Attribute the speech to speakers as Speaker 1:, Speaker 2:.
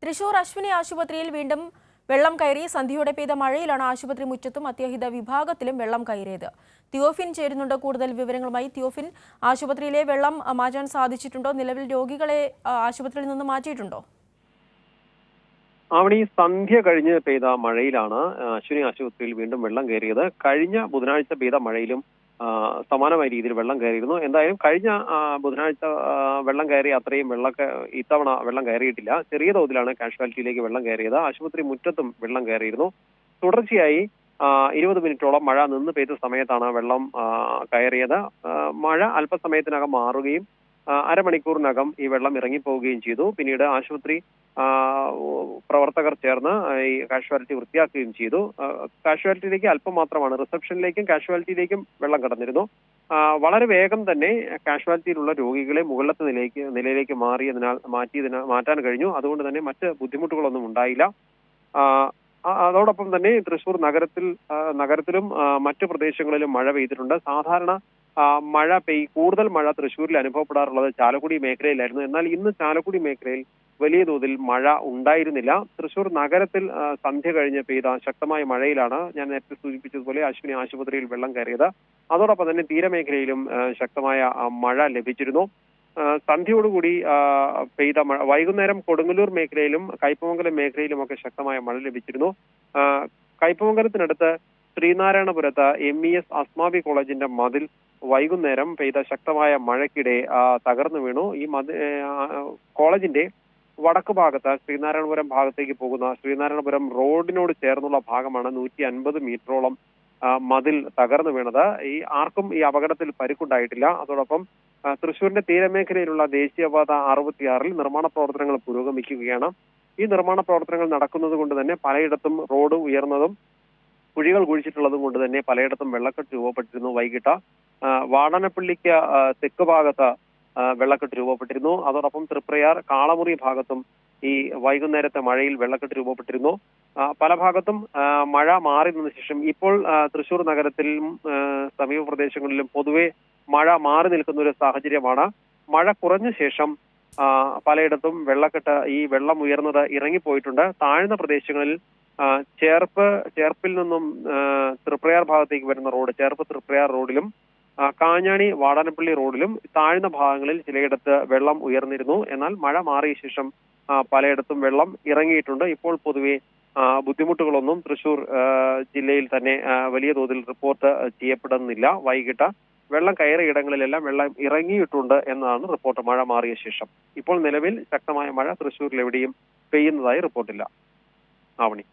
Speaker 1: തൃശൂർ അശ്വിനി ആശുപത്രിയിൽ വീണ്ടും വെള്ളം കയറി. സന്ധ്യയോടെ പെയ്ത മഴയിലാണ് ആശുപത്രി മുറ്റത്തും അത്യാഹിത വിഭാഗത്തിലും വെള്ളം കയറിയത്. തിയോഫിൻ ചേരുന്നുണ്ട് കൂടുതൽ വിവരങ്ങളുമായി. തിയോഫിൻ, ആശുപത്രിയിലെ വെള്ളം മാറ്റാൻ സാധിച്ചിട്ടുണ്ടോ? നിലവിൽ രോഗികളെ ആശുപത്രിയിൽ നിന്ന് മാറ്റിയിട്ടുണ്ടോ?
Speaker 2: അവിടെ ഈ സന്ധ്യ കഴിഞ്ഞ് പെയ്ത മഴയിലാണ് അശ്വിനി ആശുപത്രിയിൽ വീണ്ടും വെള്ളം കയറിയത്. കഴിഞ്ഞ ബുധനാഴ്ച പെയ്ത മഴയിലും സമാനമായ രീതിയിൽ വെള്ളം കയറിയിരുന്നു. എന്തായാലും കഴിഞ്ഞ ബുധനാഴ്ച വെള്ളം കയറി അത്രയും ഇത്തവണ വെള്ളം കയറിയിട്ടില്ല. ചെറിയ തോതിലാണ് കാഷ്വാലിറ്റിയിലേക്ക് വെള്ളം കയറിയത്. ആശുപത്രി മുറ്റത്തും വെള്ളം കയറിയിരുന്നു. തുടർച്ചയായി 20 മിനിറ്റോളം മഴ നിന്ന് പെയ്ത സമയത്താണ് വെള്ളം കയറിയത്. മഴ അല്പസമയത്തിനകം മാറുകയും അരമണിക്കൂറിനകം ഈ വെള്ളം ഇറങ്ങിപ്പോവുകയും ചെയ്തു. പിന്നീട് ആശുപത്രി പ്രവർത്തകർ ചേർന്ന് ഈ കാഷ്വാലിറ്റി വൃത്തിയാക്കുകയും ചെയ്തു. കാഷ്വാലിറ്റിയിലേക്ക് അല്പം മാത്രമാണ്, റിസപ്ഷനിലേക്കും കാഷ്വാലിറ്റിയിലേക്കും വെള്ളം കടന്നിരുന്നു. വളരെ വേഗം തന്നെ കാഷ്വാലിറ്റിയിലുള്ള രോഗികളെ മുകളിലത്തെ നിലയിലേക്ക് മാറ്റാൻ കഴിഞ്ഞു. അതുകൊണ്ട് തന്നെ മറ്റ് ബുദ്ധിമുട്ടുകളൊന്നും ഉണ്ടായില്ല. അതോടൊപ്പം തന്നെ തൃശൂർ നഗരത്തിലും മറ്റു പ്രദേശങ്ങളിലും മഴ പെയ്തിട്ടുണ്ട്. സാധാരണ കൂടുതൽ മഴ തൃശ്ശൂരിൽ അനുഭവപ്പെടാറുള്ളത് ചാലക്കുടി മേഖലയിലായിരുന്നു. എന്നാൽ ഇന്ന് ചാലക്കുടി മേഖലയിൽ വലിയ തോതിൽ മഴ ഉണ്ടായിരുന്നില്ല. തൃശൂർ നഗരത്തിൽ സന്ധ്യ കഴിഞ്ഞ് പെയ്ത ശക്തമായ മഴയിലാണ് ഞാൻ നേരത്തെ സൂചിപ്പിച്ചതുപോലെ അശ്വിനി ആശുപത്രിയിൽ വെള്ളം കയറിയത്. അതോടൊപ്പം തന്നെ തീരമേഖലയിലും ശക്തമായ മഴ ലഭിച്ചിരുന്നു. സന്ധ്യയോടുകൂടി പെയ്ത മഴ വൈകുന്നേരം കൊടുങ്ങല്ലൂർ മേഖലയിലും കയ്പമംഗലം മേഖലയിലുമൊക്കെ ശക്തമായ മഴ ലഭിച്ചിരുന്നു. കയ്പമംഗലത്തിനടുത്ത് ശ്രീനാരായണപുരത്ത് MES അസ്മാബി കോളേജിന്റെ മതിൽ വൈകുന്നേരം പെയ്ത ശക്തമായ മഴയ്ക്കിടെ തകർന്നു വീണു. ഈ കോളേജിന്റെ വടക്ക് ഭാഗത്ത് ശ്രീനാരായണപുരം ഭാഗത്തേക്ക് പോകുന്ന ശ്രീനാരായണപുരം റോഡിനോട് ചേർന്നുള്ള ഭാഗമാണ് 150 മീറ്ററോളം മതിൽ തകർന്നു വീണത്. ആർക്കും ഈ അപകടത്തിൽ പരിക്കുണ്ടായിട്ടില്ല. അതോടൊപ്പം തൃശ്ശൂരിന്റെ തീരമേഖലയിലുള്ള ദേശീയപാത 66-ൽ നിർമ്മാണ പ്രവർത്തനങ്ങൾ പുരോഗമിക്കുകയാണ്. ഈ നിർമ്മാണ പ്രവർത്തനങ്ങൾ നടക്കുന്നത് കൊണ്ട് തന്നെ പലയിടത്തും റോഡ് ഉയർന്നതും കുഴികൾ കുഴിച്ചിട്ടുള്ളതും കൊണ്ട് തന്നെ പലയിടത്തും വെള്ളക്കെട്ട് രൂപപ്പെട്ടിരുന്നു. വൈകിട്ട് വാടനപ്പള്ളിക്ക് തെക്ക് ഭാഗത്ത് വെള്ളക്കെട്ട് രൂപപ്പെട്ടിരുന്നു. അതോടൊപ്പം തൃപ്രയാർ കാളമുറി ഭാഗത്തും ഈ വൈകുന്നേരത്തെ മഴയിൽ വെള്ളക്കെട്ട് രൂപപ്പെട്ടിരുന്നു. പല ഭാഗത്തും മഴ മാറി നിന്ന ശേഷം ഇപ്പോൾ തൃശൂർ നഗരത്തിലും സമീപ പ്രദേശങ്ങളിലും പൊതുവെ മഴ മാറി നിൽക്കുന്ന ഒരു സാഹചര്യമാണ്. മഴ കുറഞ്ഞ ശേഷം പലയിടത്തും ഈ വെള്ളം ഉയർന്നത് ഇറങ്ങിപ്പോയിട്ടുണ്ട്. താഴ്ന്ന പ്രദേശങ്ങളിൽ ചേർപ്പിൽ നിന്നും തൃപ്രയാർ ഭാഗത്തേക്ക് വരുന്ന റോഡ്, ചേർപ്പ് തൃപ്രയാർ റോഡിലും കാഞ്ഞാണി വാടാനപ്പള്ളി റോഡിലും താഴ്ന്ന ഭാഗങ്ങളിൽ ചിലയിടത്ത് വെള്ളം ഉയർന്നിരുന്നു. എന്നാൽ മഴ മാറിയ ശേഷം പലയിടത്തും വെള്ളം ഇറങ്ങിയിട്ടുണ്ട്. ഇപ്പോൾ പൊതുവെ ബുദ്ധിമുട്ടുകളൊന്നും തൃശൂർ ജില്ലയിൽ തന്നെ വലിയ തോതിൽ റിപ്പോർട്ട് ചെയ്യപ്പെടുന്നില്ല. വൈകിട്ട് വെള്ളം കയറിയ ഇടങ്ങളിലെല്ലാം വെള്ളം ഇറങ്ങിയിട്ടുണ്ട് എന്നതാണ് റിപ്പോർട്ട് മഴ മാറിയ ശേഷം. ഇപ്പോൾ നിലവിൽ ശക്തമായ മഴ തൃശൂരിൽ എവിടെയും പെയ്യുന്നതായി റിപ്പോർട്ടില്ല. ആവണി.